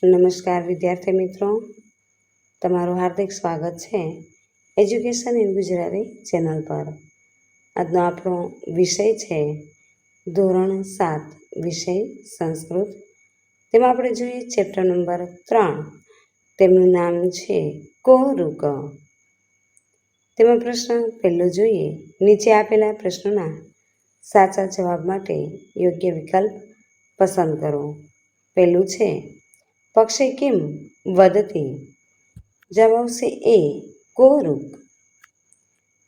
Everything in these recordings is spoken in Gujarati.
નમસ્કાર વિદ્યાર્થી મિત્રો, તમારું હાર્દિક સ્વાગત છે એજ્યુકેશન ઇન ગુજરાતી ચેનલ પર। આજનો આપણો વિષય છે ધોરણ 7 વિષય સંસ્કૃત। તેમાં આપણે જોઈએ ચેપ્ટર નંબર 3, તેમનું નામ છે કોરુક। તેમાં પ્રશ્ન પહેલો જોઈએ, નીચે આપેલા પ્રશ્નોના સાચા જવાબ માટે યોગ્ય વિકલ્પ પસંદ કરો। પહેલું છે પક્ષી કિમ વદતી? જવાબ આવશે એ કોરુક।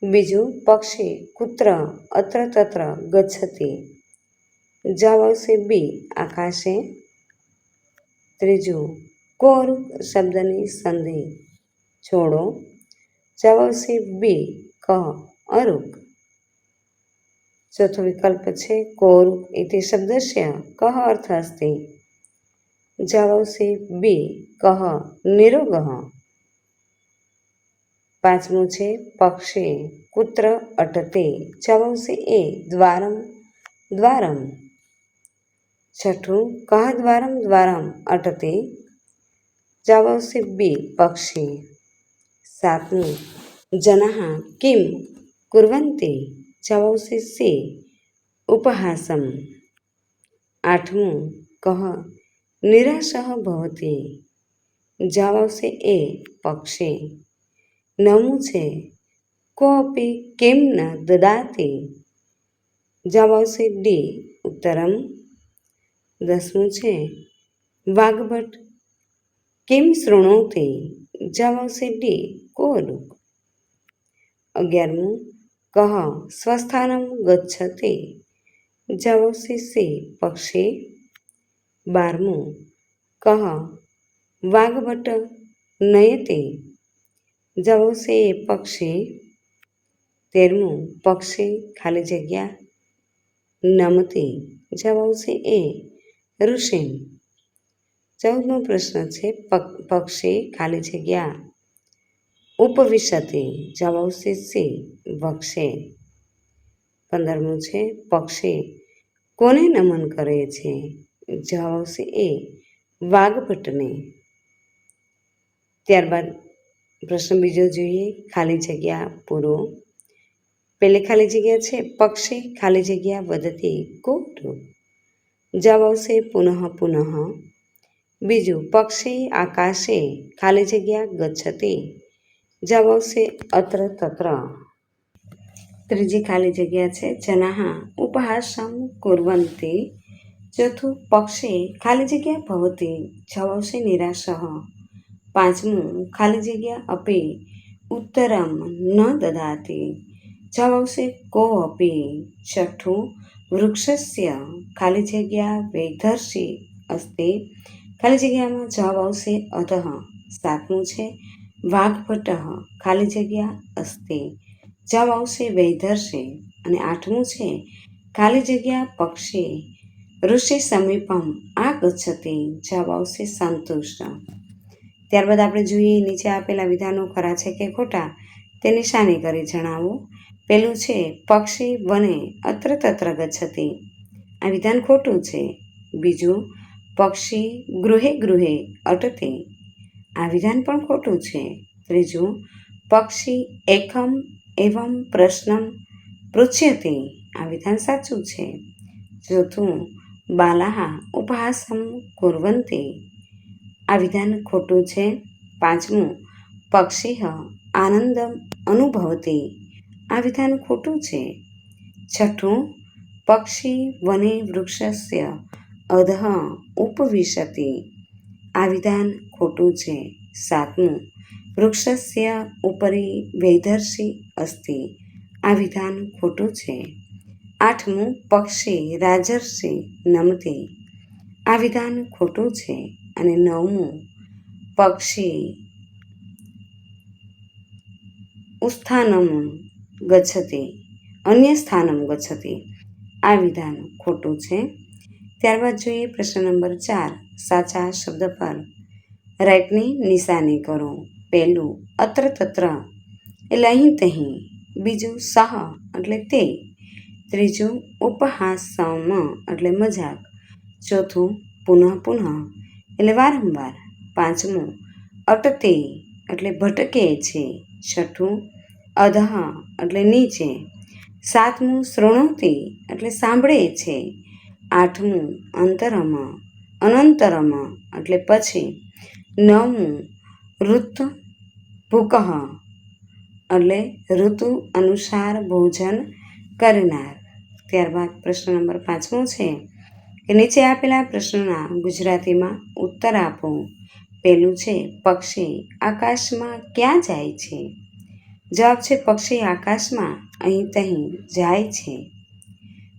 બીજું, પક્ષી કુત્ર અત્ર તત્ર ગચ્છતિ? જવાબ આવશે બી આકાશે। ત્રીજું, કોરુક શબ્દની સંધિ છોડો। જવાબ આવશે બી કહ અરુક। ચોથો વિકલ્પ છે કોરુક ઇતિ શબ્દસ્ય કહ અર્થ અસ્તિ? જવાબ આવશે બી કહ નિરોગઃ। પાંચમું છે પક્ષી કુત્ર અટતે? જવાબ આવશે એ દ્વારમ દ્વારમ। છઠ્ઠું, કહ દ્વારમ દ્વારમ અટતે? જવાબ આવશે બી પક્ષી। સાતમું, જનાઃ કિમ કુર્વન્તિ? જવાબ આવશે સી ઉપહાસમ। આઠમું, કહ નિરાશઃ ભવતિ? જવાબ આવશે એ પક્ષી। નવમું છે કોપી કિમ ન દદાતિ? જવાબ આવશે ડી ઉત્તરમ। દસમું છે વાગ્ભટ કિમ શૃણોતિ? જવાબ આવશે ડી કોરુક। 11મું, કહ સ્વસ્થાનમ ગચ્છતિ? જવાબ આવશે સી પક્ષી। 12મું, કહ વાગ્ભટ નયતિ? જવાબ આવશે એ પક્ષી। 13મું, પક્ષી ખાલી જગ્યા નમતી? જવાબ આવશે એ ઋષિમ। 14મો પ્રશ્ન છે પક્ષી ખાલી જગ્યા ઉપવિશતિ? જવાબ આવશે સી વૃક્ષે। 15મું છે પક્ષી કોને નમન કરે છે? જવાબ આવશે એ વાગ્ભટને। ત્યારબાદ પ્રશ્ન બીજો જોઈએ, ખાલી જગ્યા પૂરો। પહેલી ખાલી જગ્યા છે પક્ષી ખાલી જગ્યા વદતી કોરુક? જવાબ આવશે પુનઃ પુનઃ। બીજું, પક્ષી આકાશે ખાલી જગ્યા ગચ્છતિ? જવાબ આવશે અત્ર તત્ર। ત્રીજી ખાલી જગ્યા છે જનાઃ ઉપહાસં કુર્વન્તિ? ચોથું, પક્ષી ખાલી જગ્યા ભવતિ? જવાબ આવશે નિરાશઃ। પાંચમું, ખાલી જગ્યા અપી ઉત્તરમ ન દદાતિ? જવાબ આવશે કોઅપી। છઠ્ઠું, વૃક્ષસ્ય ખાલી જગ્યા વૈધર્ષી અસ્તિ? ખાલી જગ્યામાં જવાબ આવશે અધઃ। સાતમું છે વાગ્ભટઃ ખાલી જગ્યા અસ્તિ? જવાબ આવશે વૈધર્ષી। અને આઠમું છે ખાલી જગ્યા પક્ષી ઋષિ સમીપમ આગચ્છતિ? જવાબ આવશે સંતુષ્ટ। ત્યારબાદ આપણે જોઈએ નીચે આપેલા વિધાનો ખરા છે કે ખોટા, તે નિશાની કરી જણાવો। પેલું છે પક્ષી વને અત્ર તત્ર ગચ્છતિ? આ વિધાન ખોટું છે। બીજું, પક્ષી ગૃહે ગૃહે અટતે? આ વિધાન પણ ખોટું છે। ત્રીજું, પક્ષી એકમ એવમ પ્રશ્નમ પૃચ્યતે? આ વિધાન સાચું છે। ચોથું, બાલાઃ ઉપહાસં કુર્વન્તિ? આ વિધાન ખોટું છે। પાંચમું, પક્ષીઃ આનંદમ અનુભવતિ? આ વિધાન ખોટું છે। છઠ્ઠું, પક્ષી વને વૃક્ષસ્ય અધઃ ઉપવિશતિ? આ વિધાન ખોટું છે। સાતમું, વૃક્ષસ્ય ઉપરી વૈધર્ષી અસ્તિ? આ વિધાન ખોટું છે। આઠમું, પક્ષી રાજર્ષિ નમતિ? આ વિધાન ખોટું છે। અને નવમું, પક્ષી ઉસ્થાનમ ગચ્છતિ અન્ય સ્થાનમ ગચ્છતિ? આ વિધાન ખોટું છે। ત્યારબાદ જોઈએ પ્રશ્ન નંબર 4, સાચા શબ્દ પર રાઇટની નિશાની કરો। પહેલું, અત્ર તત્ર એટલે અહીં તહીં। બીજું, સહ એટલે તે। ત્રીજું, ઉપહાસમ એટલે મજાક। ચોથું, પુનઃ પુનઃ એટલે વારંવાર. પાંચમું અટતે એટલે ભટકે છે. છઠ્ઠું અધઃ એટલે નીચે. સાતમું શૃણોતિ એટલે સાંભળે છે. આઠમું અંતરમ અનંતરમ એટલે પછી. નવમું ઋત ભૂકઃ એટલે ઋતુ અનુસાર ભોજન કરનાર. ત્યારબાદ પ્રશ્ન નંબર 5મો છે કે નીચે આપેલા પ્રશ્નોના ગુજરાતીમાં ઉત્તર આપો. પહેલું છે પક્ષી આકાશમાં ક્યાં જાય છે? જવાબ છે પક્ષી આકાશમાં અહીં તહીં જાય છે.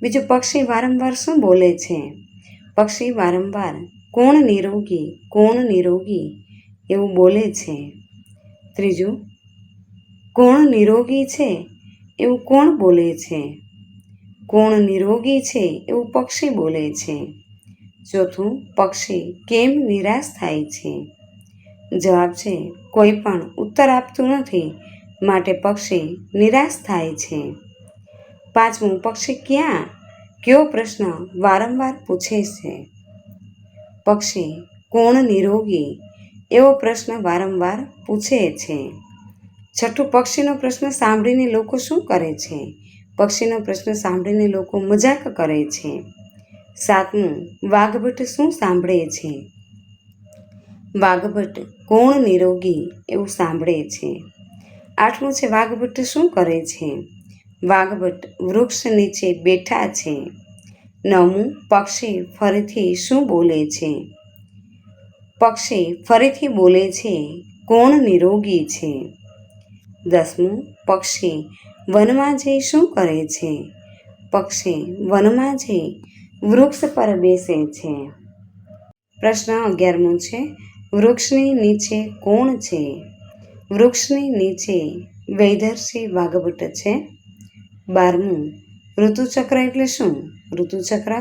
બીજું, પક્ષી વારંવાર શું બોલે છે? પક્ષી વારંવાર કોણ નિરોગી એવું બોલે છે. ત્રીજું, કોણ નિરોગી છે એવું કોણ બોલે છે? કોણ નિરોગી છે એવું પક્ષી બોલે છે. ચોથું, પક્ષી કેમ નિરાશ થાય છે? જવાબ છે કોઈ પણ ઉત્તર આપતું નથી માટે પક્ષી નિરાશ થાય છે. પાંચમું, પક્ષી કયો પ્રશ્ન વારંવાર પૂછે છે? પક્ષી કોણ નિરોગી એવો પ્રશ્ન વારંવાર પૂછે છે. છઠ્ઠું, પક્ષીનો પ્રશ્ન સાંભળીને લોકો શું કરે છે? પક્ષીનો પ્રશ્ન સાંભળીને લોકો મજાક કરે છે. સાતમું, વાઘભટ્ટ શું સાંભળે છે? વાઘભટ્ટ કોણ નિરોગી એવું સાંભળે છે. આઠમું છે વાઘભટ્ટ શું કરે છે? વાઘભટ્ટ વૃક્ષ નીચે બેઠા છે. નવમું, પક્ષી ફરીથી શું બોલે છે? પક્ષી ફરીથી બોલે છે કોણ નિરોગી છે. 10મું, પક્ષી વનમાં જઈ શું કરે છે? પક્ષી વનમાં જઈ વૃક્ષ પર બેસે છે. પ્રશ્ન 11મો છે વૃક્ષની નીચે કોણ છે? વૃક્ષની નીચે વૈધર્ષી વાઘભટ્ટ છે. 12મું, ઋતુચક્ર એટલે શું? ઋતુચક્ર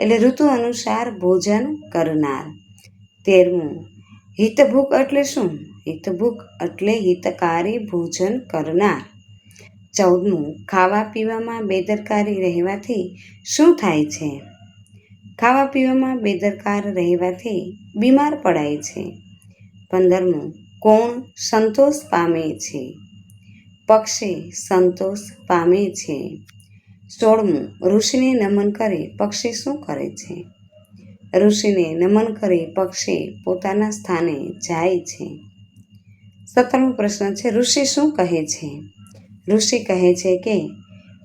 એટલે ઋતુ અનુસાર ભોજન કરનાર. 13મું, હિતભૂખ એટલે શું? હિતભૂખ એટલે હિતકારી ભોજન કરનાર. 14મું, ખાવા પીવામાં બેદરકારી રહેવાથી શું થાય છે? ખાવા પીવામાં બેદરકાર રહેવાથી બીમાર પડાય છે. 15મું, કોણ સંતોષ પામે છે? પક્ષી સંતોષ પામે છે. 16મું, ઋષિને નમન કરી પક્ષી શું કરે છે? ઋષિને નમન કરી પક્ષી પોતાના સ્થાને જાય છે. 17મો પ્રશ્ન છે ઋષિ શું કહે છે? ઋષિ કહે છે કે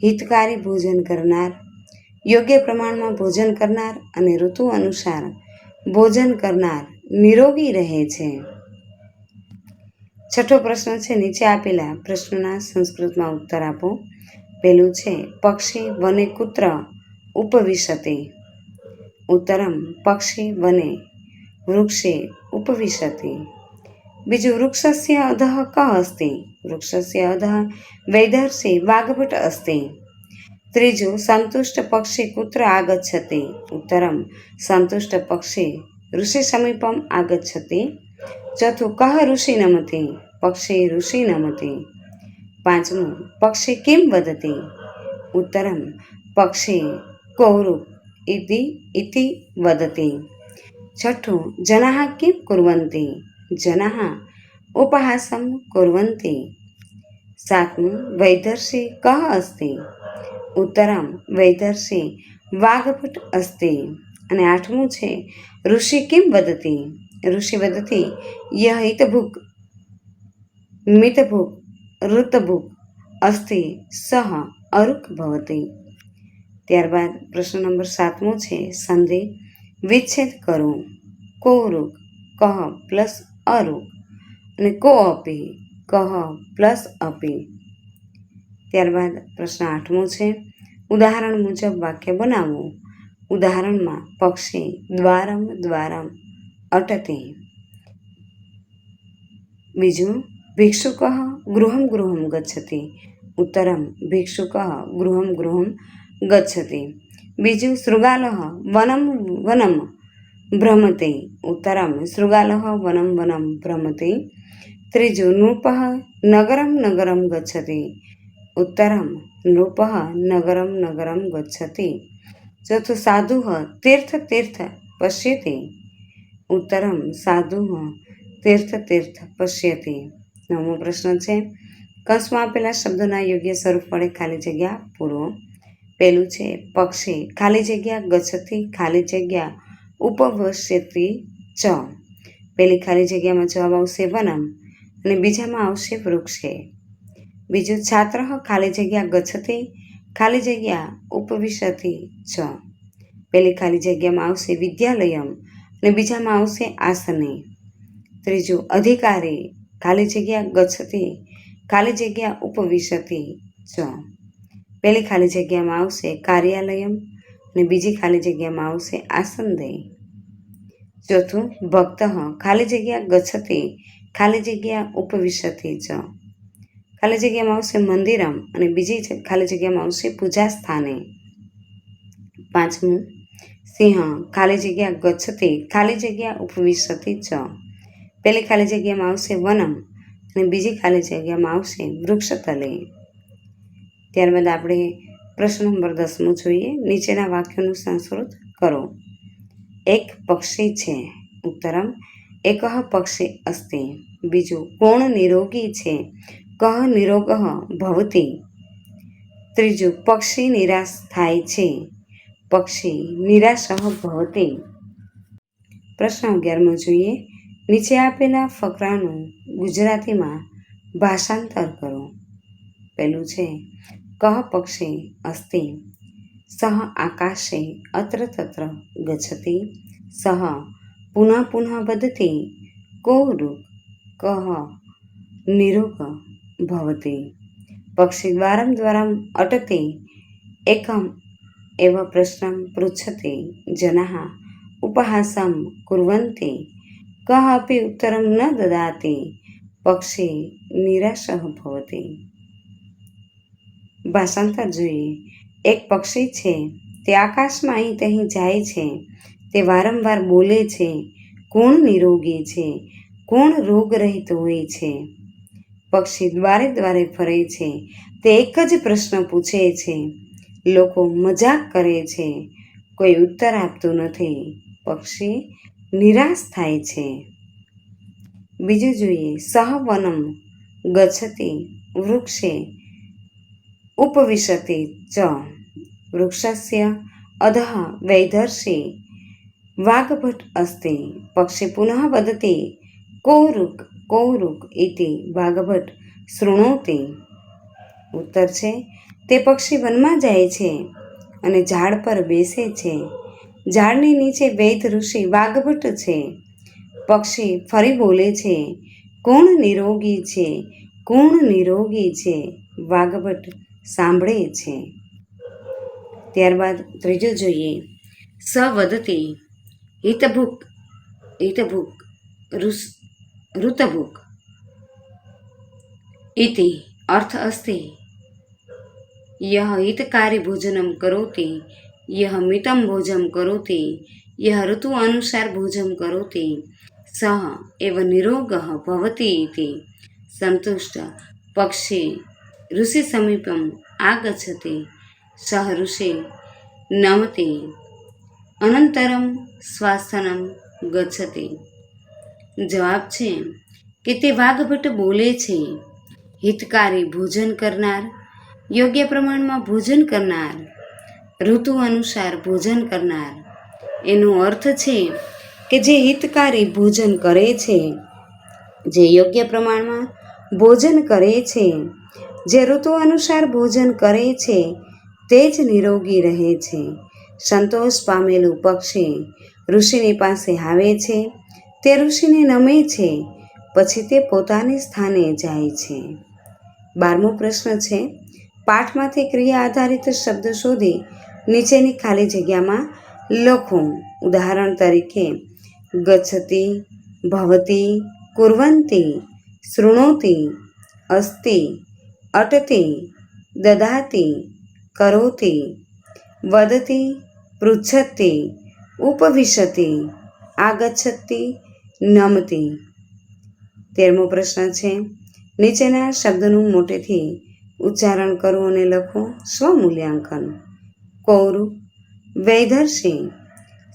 હિતકારી ભોજન કરનાર, યોગ્ય પ્રમાણમાં ભોજન કરનાર અને ઋતુ અનુસાર ભોજન કરનાર નિરોગી રહે છે. છઠ્ઠો પ્રશ્ન છે નીચે આપેલા પ્રશ્નોના સંસ્કૃતમાં ઉત્તર આપો. પહેલું છે પક્ષી વને કુત્ર ઉપવિશતે? ઉત્તરમ પક્ષી વને વૃક્ષે ઉપવિશતિ. બીજું, વૃક્ષસ્ય અધઃ કः અસ્તિ? વૃક્ષસ્ય અધઃ વૈધર્ષી વાઘભટ્ટ અસ્તિ. ત્રીજું, સંતુષ્ટ પક્ષી કુત્ર આગચ્છતિ? ઉત્તરમ સંતુષ્ટ પક્ષી ઋષિ સમીપમ આગચ્છતિ. ચોથું, કः ઋષિ નમતિ? પક્ષી ઋષિ નમતિ. પાંચમું, પક્ષી કિમ વદતિ? ઉત્તરમ પક્ષી કૌરુક ઇતિ વદતિ. છઠ્ઠું, જનાઃ કિમ કુર્વન્તિ? જનાઃ ઉપહાસં કુર્વન્તિ. સાતમું, વૈધર્ષી કः અસ્તિ? ઉત્તરમ વૈધર્ષી વાઘભટ્ટ અસ્તિ. અને આઠમું છે ઋષિ કિમ વદતિ? ઋષિ વદતિ યઃ હિતભુક્ મિતભુક્ ઋતભુક્ અસ્તિ સઃ અરુક ભવતિ. ત્યારબાદ પ્રશ્ન નંબર 7મો છે સંધિ વિચ્છેદ કરો. કૌરુક કહ પ્લસ અરુક અને કો અપી કહ પ્લસ અપી. ત્યારબાદ પ્રશ્ન 8મો છે ઉદાહરણ મુજબ વાક્ય બનાવો. ઉદાહરણમાં પક્ષી દ્વારમ દ્વારમ અટતે. બીજું, ભિક્ષુક ગૃહમ ગૃહમ ગચ્છતિ. ઉત્તરમ ભિક્ષુક ગૃહમ ગૃહમ ગચ્છતિ. બીજું, શૃગાલ વનમ વનમ ભ્રમતે. ઉત્તરમ શૃગાલ વનમ વનમ ભ્રમતે. ત્રીજું, નૃપ નગરમ નગરમ ગચ્છતિ. ઉત્તરમ નૃપ નગરમ નગરમ ગચ્છતિ. ચોથું, સાધુ તીર્થ તીર્થ પશ્યતિ. ઉત્તરમ સાધુઃ તીર્થ તીર્થ પશ્યતિ. 9મો પ્રશ્ન છે, કૌંસમાં આપેલા શબ્દોના યોગ્ય સ્વરૂપ વડે ખાલી જગ્યા પૂરો. પહેલું છે પક્ષી ખાલી જગ્યા ગચ્છતિ ખાલી જગ્યા ઉપવશ્યતિ ચ. પહેલી ખાલી જગ્યામાં જવાબ આવશે વનમ અને બીજામાં આવશે વૃક્ષે. બીજું છાત્ર ખાલી જગ્યા ગચ્છતિ ખાલી જગ્યા ઉપવિશતિ ચ. પહેલી ખાલી જગ્યામાં આવશે વિદ્યાલયમ અને બીજામાં આવશે આસને. ત્રીજું અધિકારી ખાલી જગ્યા ગચ્છતિ ખાલી જગ્યા ઉપવિશતિ ચ. પહેલી ખાલી જગ્યામાં આવશે કાર્યાલયમ અને બીજી ખાલી જગ્યામાં આવશે આસંદે. ચોથું ભક્ત ખાલી જગ્યા ગચ્છતિ ખાલી જગ્યા ઉપવિશતિ ચ. ખાલી જગ્યામાં આવશે મંદિરમ અને બીજી ખાલી જગ્યામાં આવશે પૂજા સ્થાને. પાંચમું સિંહ ખાલી જગ્યા ગચ્છતિ ખાલી જગ્યા ઉપવિશતિ ચ. પહેલી ખાલી જગ્યામાં આવશે વનમ અને બીજી ખાલી જગ્યામાં આવશે વૃક્ષતલે. ત્યારબાદ આપણે પ્રશ્ન નંબર 10 જોઈએ. નીચેના વાક્યોનું સંસ્કૃત કરો. એક પક્ષી છે. ઉત્તરમ એકઃ પક્ષી અસ્તિ. બીજું કોણ નિરોગી છે? કઃ નિરોગઃ ભવતિ. ત્રીજું પક્ષી નિરાશ થાય છે. પક્ષી નિરાશઃ ભવતિ. પ્રશ્ન 11મો જોઈએ. નીચે આપેલા ફકરાનું ગુજરાતીમાં ભાષાંતર કરો. પહેલું છે કઃ પક્ષી અસ્તિ. સઃ આકાશે અત્ર તત્ર ગચ્છતિ. સઃ પુનઃ પુનઃ વદતિ. કો રૂપ કઃ નિરોગ ભવતિ. પક્ષી દ્વારમ દ્વારમ અટતિ. એકમ એવ પ્રશ્નમ પૃચ્છતિ. જનાઃ ઉપહાસં કુર્વन्ति. કઃ અપि ઉત્તરં ન દદાતિ. પક્ષી નિરાશઃ ભવતિ. ભાષાંતર જોઈએ. એક પક્ષી છે. તે આકાશમાં અહીં ત્યાં જાય છે. તે વારંવાર બોલે છે. કોણ નિરોગી છે? કોણ રોગરહિત હોય છે? પક્ષી દ્વારે દ્વારે ફરે છે. તે એક જ પ્રશ્ન પૂછે છે. લોકો મજાક કરે છે. કોઈ ઉત્તર આપતું નથી. પક્ષી નિરાશ થાય છે. બીજું જોઈએ. સહ વનમ ગચ્છતિ વૃક્ષે ઉપવિશતિ ચ. વૃક્ષસ્ય અધઃ વૈધર્ષી વાઘભટ અસ્તિ. પક્ષી પુનઃ વદતિ. કૌરુક ઇતિ વાઘભટ શૃણોતિ. ઉત્તર છે તે પક્ષી વનમાં જાય છે અને ઝાડ પર બેસે છે. ઝાડની નીચે વૈધ ઋષિ વાઘભટ છે. પક્ષી ફરી બોલે છે. કોણ નિરોગી છે? કોણ નિરોગી છે? વાઘભટ સાંભળે છે. ત્યારબાદ ત્રીજું જોઈએ. સ વદતિ હિતભુક ઋતભુક ઇતિ અર્થ અસ્તિ. યહ હિતકારી ભોજનમ કરોતિ. યહ મિતમ ભોજન કરોતિ. યહ ઋતુ અનુસાર ભોજન કરોતિ. સહ એવ નિરોગઃ ભવતિ ઇતિ. સંતુષ્ટ પક્ષી ઋષિ સમીપમ આગચ્છતિ. સહ ઋષિ નમતિ. અનંતરમ શ્વાસનમ ગચ્છતિ. જવાબ છે કે તે વાઘભટ બોલે છે. હિતકારી ભોજન કરનાર, યોગ્ય પ્રમાણમાં ભોજન કરનાર, ઋતુ અનુસાર ભોજન કરનાર. એનો અર્થ છે કે જે હિતકારી ભોજન કરે છે, જે યોગ્ય પ્રમાણમાં ભોજન કરે છે, જે ઋતુ અનુસાર ભોજન કરે છે, તે જ નિરોગી રહે છે. સંતોષ પામેલું પક્ષી ઋષિની પાસે આવે છે. તે ઋષિને નમે છે. પછી તે પોતાને સ્થાને જાય છે. 12મો પ્રશ્ન છે. પાઠમાંથી ક્રિયા આધારિત શબ્દ શોધી નીચેની ખાલી જગ્યામાં લખો. ઉદાહરણ તરીકે ગચ્છતિ, ભવતિ, કુર્વन्ति, શૃણોતિ, અસ્તિ, અટતિ, દદાતિ, કરોતિ, વદતિ, પૃચ્છતિ, ઉપવિશતિ, આગચ્છતિ, નમતિ. 13મો પ્રશ્ન છે. નીચેના શબ્દનું મોટેથી ઉચ્ચારણ કરો અને લખો. સ્વમૂલ્યાંકન. કૌરુ, વૈધર્ષી,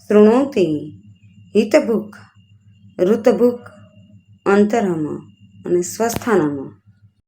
શૃણોતિ, હિતભુક, ઋતભુક અંતરમ અને સ્વસ્થાનમ